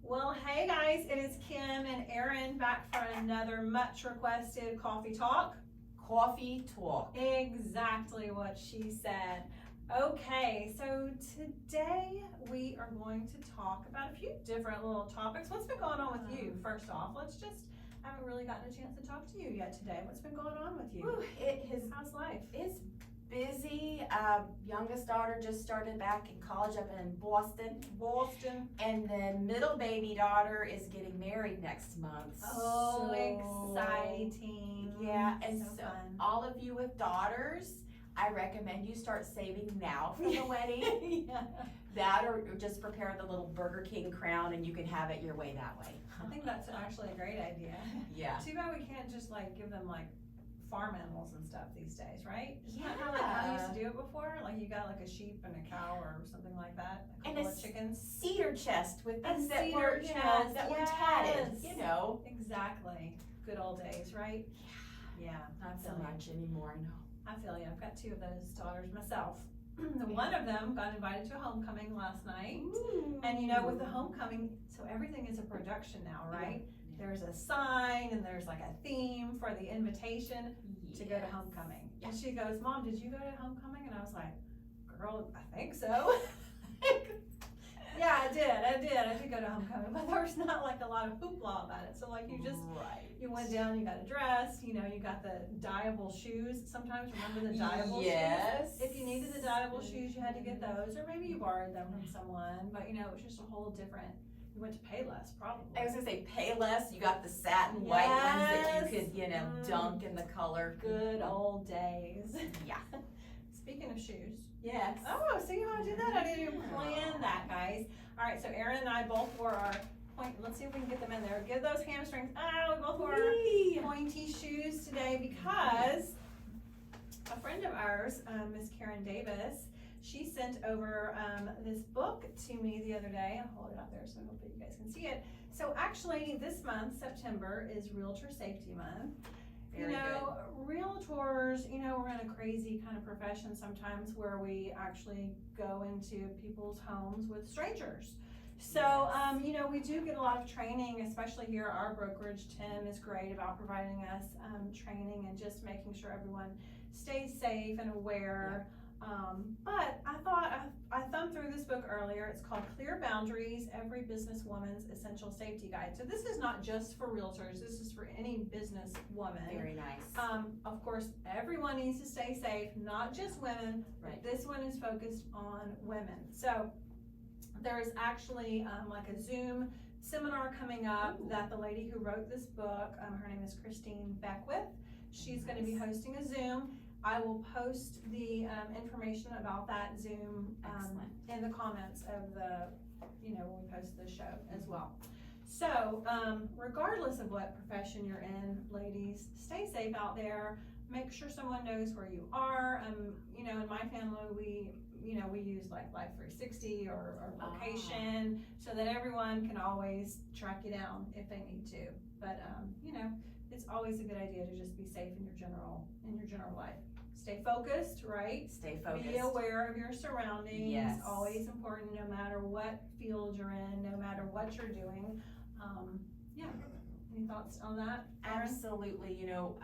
Well, hey guys, it is Kim and Erin back for another much requested coffee talk. Coffee talk. Exactly what she said. Okay, so today we are going to talk about a few different little topics. What's been going on with you? First off, I haven't really gotten a chance to talk to you yet today. What's been going on with you? How's life? It's busy. Youngest daughter just started back in college up in Boston. And then middle baby daughter is getting married next month. Oh, exciting. Yeah, and so so fun. all of you with daughters, I recommend you start saving now for the wedding. Yeah. That or just prepare the little Burger King crown and you can have it your way that way. I think that's actually a great idea. Yeah. Too bad we can't just like give them like farm animals and stuff these days, right? Isn't that Yeah. how you used to do it before? Like you got like a sheep and a cow or something like that, a couple of chickens. Cedar chest with things that cedar were, chest, that were tatted, yes. Exactly. Good old days, right? Yeah. Not so much anymore, no. I feel you. I've got two of those daughters myself. One of them got invited to a homecoming last night. Ooh. And you know, with the homecoming, so everything is a production now, right? Yeah. There's a sign and there's like a theme for the invitation to go to homecoming. Yeah. And she goes, Mom, did you go to homecoming? And I was like, girl, I think so. Yeah, I did go to homecoming, but there was not like a lot of hoopla about it. So like you went down, you got a dress, you know, you got the dyeable shoes. Sometimes remember the dyeable shoes? If you needed the dyeable shoes, you had to get those, or maybe you borrowed them from someone, but you know, it was just a whole different, you went to Payless probably. I was gonna say Payless, you got the satin white ones that you could, you know, dunk in the color. Good old days. Yeah. Speaking of shoes. Yes. Oh, see how I did that? I didn't even plan that, guys. All right, so Erin and I both wore our let's see if we can get them in there. Give those hamstrings. Oh, we both wore our pointy shoes today because a friend of ours, Miss Karen Davis, she sent over this book to me the other day. I'll hold it up there so hopefully you guys can see it. So actually this month, September, is Realtor Safety Month. Very good. Realtors, you know, we're in a crazy kind of profession sometimes where we actually go into people's homes with strangers. So, you know, we do get a lot of training, especially here at our brokerage. Tim is great about providing us training and just making sure everyone stays safe and aware. But I thought, I thumbed through this book earlier. It's called Clear Boundaries, Every Businesswoman's Essential Safety Guide. So this is not just for realtors, this is for any business woman. Very nice. Of course, everyone needs to stay safe, not just women, Right. but this one is focused on women. So there's actually like a Zoom seminar coming up that the lady who wrote this book, her name is Christine Beckwith, she's going to be hosting a Zoom. I will post the information about that Zoom in the comments of the, you know, when we post the show as well. So regardless of what profession you're in, ladies, stay safe out there. Make sure someone knows where you are. You know, in my family, we use like Life 360 or location so that everyone can always track you down if they need to. But you know, it's always a good idea to just be safe in your general life. Stay focused, right? Stay focused. Be aware of your surroundings. Yes. Always important, no matter what field you're in, no matter what you're doing. Yeah. Any thoughts on that, Erin? Absolutely. You know,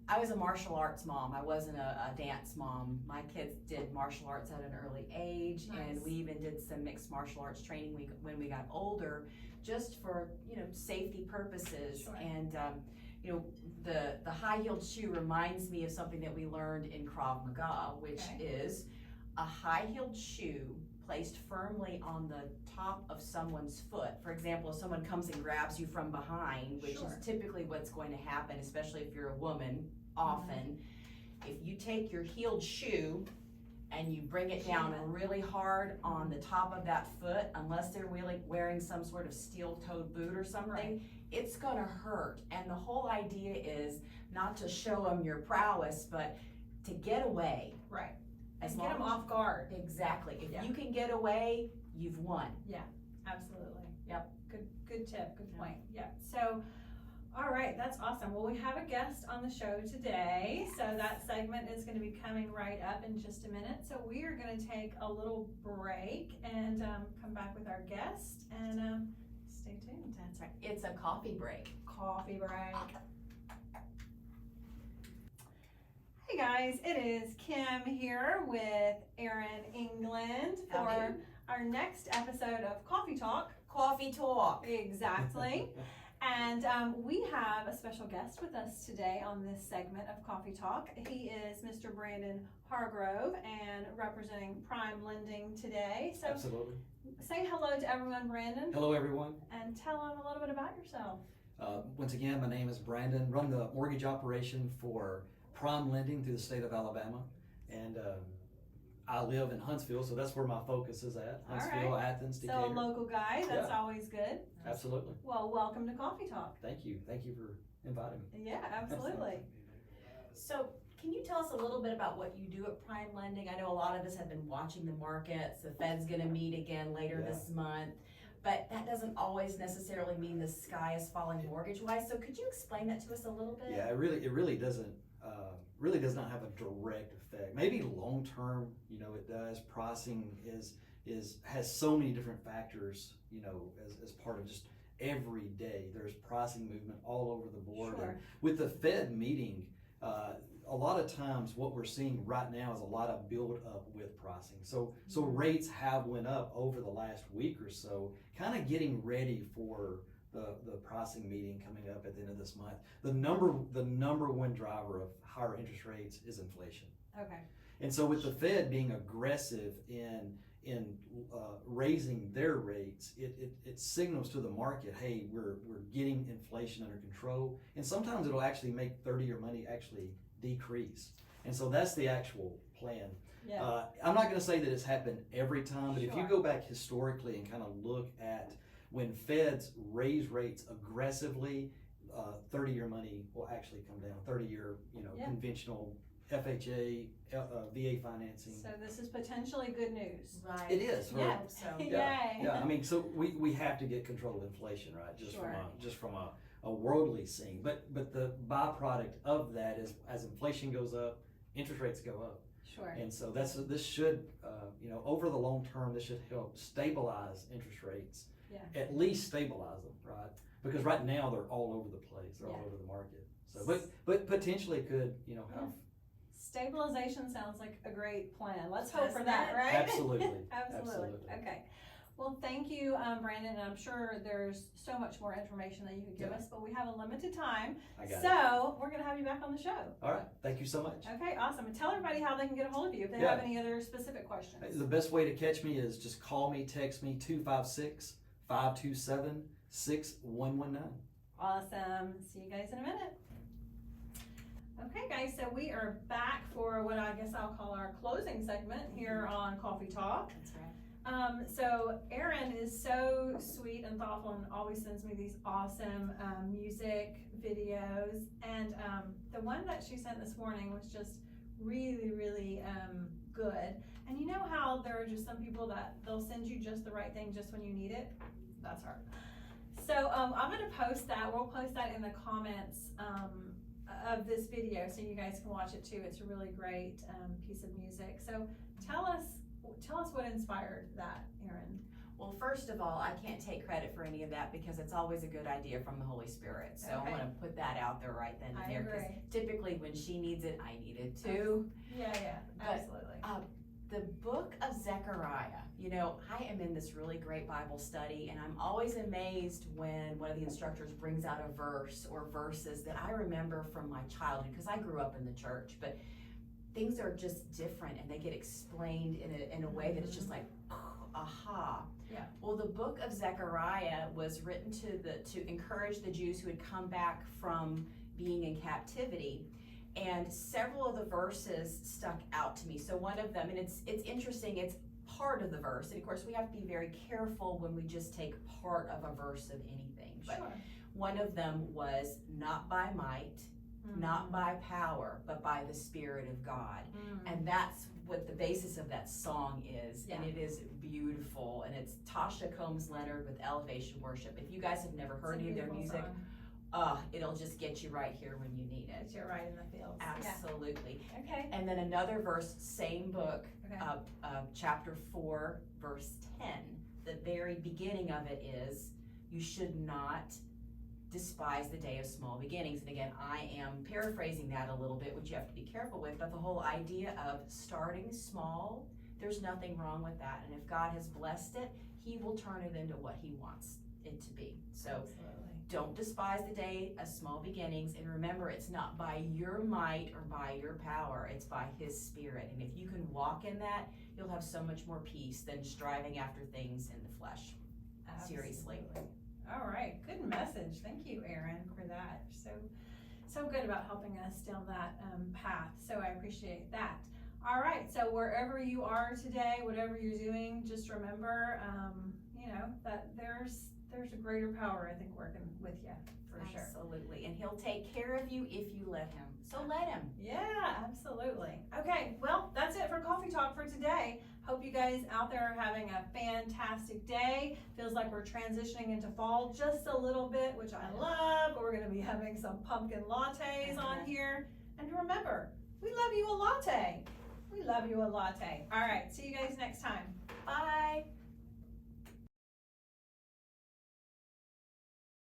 I was a martial arts mom. I wasn't a dance mom. My kids did martial arts at an early age, Nice. and we even did some mixed martial arts training when we got older, just for, you know, safety purposes. Sure. And you know, the high-heeled shoe reminds me of something that we learned in Krav Maga, which is a high-heeled shoe placed firmly on the top of someone's foot. For example, if someone comes and grabs you from behind, which is typically what's going to happen, especially if you're a woman, often, if you take your heeled shoe and you bring it down really hard on the top of that foot, unless they're really wearing some sort of steel-toed boot or something, it's gonna hurt. And the whole idea is not to show them your prowess, but to get away. Right. As And long get them as off guard. Exactly. If you can get away, you've won. Yeah, absolutely. Yep. Good tip, good point. Yeah. So, all right, that's awesome. Well, we have a guest on the show today. So that segment is going to be coming right up in just a minute. So we are going to take a little break and come back with our guest and stay tuned. That's right. It's a coffee break. Coffee break. Hey guys, it is Kim here with Erin England for our next episode of Coffee Talk. Coffee Talk. Exactly. And we have a special guest with us today on this segment of Coffee Talk. He is Mr. Brandon Hargrove and representing Prime Lending today. So Absolutely. say hello to everyone, Brandon. Hello, everyone. And tell them a little bit about yourself. Once again, my name is Brandon. Run the mortgage operation for Prime Lending through the state of Alabama. And I live in Huntsville, so that's where my focus is at. Huntsville, right. Athens, So Decatur. a local guy, that's Yeah. always good. Absolutely. Well, welcome to Coffee Talk. Thank you. Thank you for inviting me. Yeah, absolutely. So, can you tell us a little bit about what you do at Prime Lending? I know a lot of us have been watching the markets. The Fed's going to meet again later this month, but that doesn't always necessarily mean the sky is falling mortgage-wise. So, could you explain that to us a little bit? Yeah, it really doesn't. Really does not have a direct effect. Maybe long term, it does. Pricing has so many different factors, as part of just every day. There's pricing movement all over the board. Sure. And with the Fed meeting, a lot of times what we're seeing right now is a lot of build up with pricing. So rates have went up over the last week or so, kind of getting ready for the pricing meeting coming up at the end of this month. The number one driver of higher interest rates is inflation. Okay. And so with the Fed being aggressive in raising their rates, it signals to the market, hey, we're getting inflation under control. And sometimes it'll actually make 30-year money actually decrease. And so that's the actual plan. Yeah. I'm not going to say that it's happened every time, but if you Sure. go back historically and kind of look at when Feds raise rates aggressively, 30-year money will actually come down. 30-year, conventional FHA, VA financing. So this is potentially good news. Right. It is. Yeah. Right? So, Yay. Yeah. I mean, so we have to get control of inflation, right? Just from a worldly scene. But the byproduct of that is as inflation goes up, interest rates go up. Sure. And so this should, over the long term, this should help stabilize interest rates. Yeah. At least stabilize them, right? Because right now they're all over the place. They're all over the market. So, but potentially could, have. Stabilization sounds like a great plan. Let's hope for Doesn't that, it? right? Absolutely. Absolutely. Okay. Well, thank you, Brandon, and I'm sure there's so much more information that you could give us, but we have a limited time. I got it. So we're going to have you back on the show. All right. Thank you so much. Okay, awesome. And tell everybody how they can get a hold of you if they have any other specific questions. The best way to catch me is just call me, text me, 256-527-6119. Awesome. See you guys in a minute. Okay, guys, so we are back for what I guess I'll call our closing segment here on Coffee Talk. That's right. So Erin is so sweet and thoughtful and always sends me these awesome music videos. And the one that she sent this morning was just really, really good. And you know how there are just some people that they'll send you just the right thing just when you need it? That's her. So I'm going to post that. We'll post that in the comments of this video so you guys can watch it too. It's a really great piece of music. So tell us what inspired that, Erin. Well, first of all, I can't take credit for any of that because it's always a good idea from the Holy Spirit. So Okay. I want to put that out there right then and I there. Because agree. typically when she needs it, I need it too. Yeah, But, absolutely. The book of Zechariah, I am in this really great Bible study, and I'm always amazed when one of the instructors brings out a verse or verses that I remember from my childhood, because I grew up in the church, but things are just different, and they get explained in a way that it's just like, aha. Yeah. Well, the book of Zechariah was written to encourage the Jews who had come back from being in captivity. And several of the verses stuck out to me. So one of them, and it's interesting, it's part of the verse. And of course, we have to be very careful when we just take part of a verse of anything. But Sure. one of them was, not by might, not by power, but by the Spirit of God. And that's what the basis of that song is. Yeah. And it is beautiful. And it's Tasha Combs Leonard with Elevation Worship. If you guys have never heard any of their music, it'll just get you right here when you need it. Get you right in the feels. Absolutely. Yeah. Okay. And then another verse, same book, Okay. chapter 4, verse 10. The very beginning of it is, You should not despise the day of small beginnings. And again, I am paraphrasing that a little bit, which you have to be careful with, but the whole idea of starting small, there's nothing wrong with that. And if God has blessed it, He will turn it into what He wants it to be. So Absolutely. don't despise the day of small beginnings, and remember, it's not by your might or by your power, it's by His Spirit. And if you can walk in that, you'll have so much more peace than striving after things in the flesh. Seriously. Absolutely. All right, good message. Thank you, Erin, for that. So good about helping us down that path. So I appreciate that. All right, so wherever you are today, whatever you're doing, just remember, that there's a greater power, I think, working with you, for sure. Absolutely, and He'll take care of you if you let Him. So let Him. Yeah, absolutely. Okay, well, that's it for Coffee Talk for today. Hope you guys out there are having a fantastic day. Feels like we're transitioning into fall just a little bit, which I love, but we're gonna be having some pumpkin lattes on here. And remember, we love you a latte. We love you a latte. All right, see you guys next time.